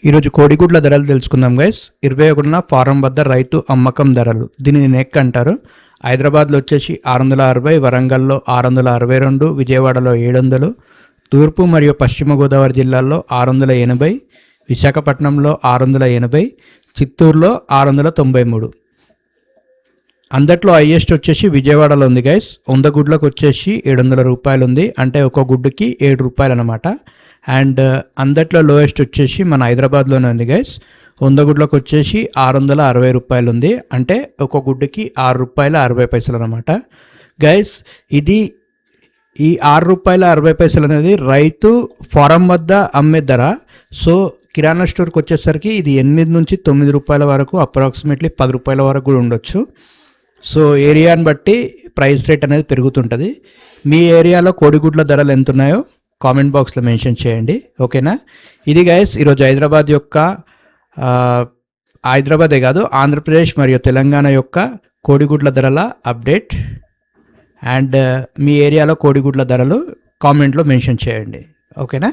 ఈరోజు కోడిగుడ్ల ధరలు తెలుసుకుందాం గైస్. 21న ఫారం వద్ద రైతు అమ్మకం ధరలు, దీనిని నెక్ అంటారు. హైదరాబాద్లో వచ్చేసి 660, వరంగల్లో 662, విజయవాడలో 700, తూర్పు మరియు పశ్చిమ గోదావరి జిల్లాల్లో 680, విశాఖపట్నంలో 680, చిత్తూరులో 693. అందట్లో హైయెస్ట్ వచ్చేసి విజయవాడలో ఉంది గైస్. 100 గుడ్లకు వచ్చేసి 700 రూపాయలు ఉంది, అంటే ఒక గుడ్డుకి 7 రూపాయలు అనమాట. అండ్ అందట్లో లోయెస్ట్ వచ్చేసి మన హైదరాబాద్లోనే ఉంది గైస్. 100 గుడ్లకు వచ్చేసి 660 రూపాయలు ఉంది, అంటే ఒక గుడ్డుకి 6 రూపాయల 60 పైసలు అనమాట గైస్. ఇది ఈ 6 రూపాయల 60 పైసలు అనేది రైతు ఫారం వద్ద అమ్మే ధర. సో కిరాణా స్టోర్కి వచ్చేసరికి ఇది 8 నుంచి 9 రూపాయల వరకు, అప్రాక్సిమేట్లీ 10 రూపాయల వరకు కూడా ఉండొచ్చు. సో ఏరియాని బట్టి ప్రైస్ రేట్ అనేది పెరుగుతుంటుంది. మీ ఏరియాలో కోడిగుడ్ల ధరలు ఎంత ఉన్నాయో కామెంట్ బాక్స్లో మెన్షన్ చేయండి, ఓకేనా. ఇది గైస్ ఈరోజు హైదరాబాదే కాదు, ఆంధ్రప్రదేశ్ మరియు తెలంగాణ యొక్క కోడిగుడ్ల ధరల అప్డేట్. అండ్ మీ ఏరియాలో కోడిగుడ్ల ధరలు కామెంట్లో మెన్షన్ చేయండి, ఓకేనా.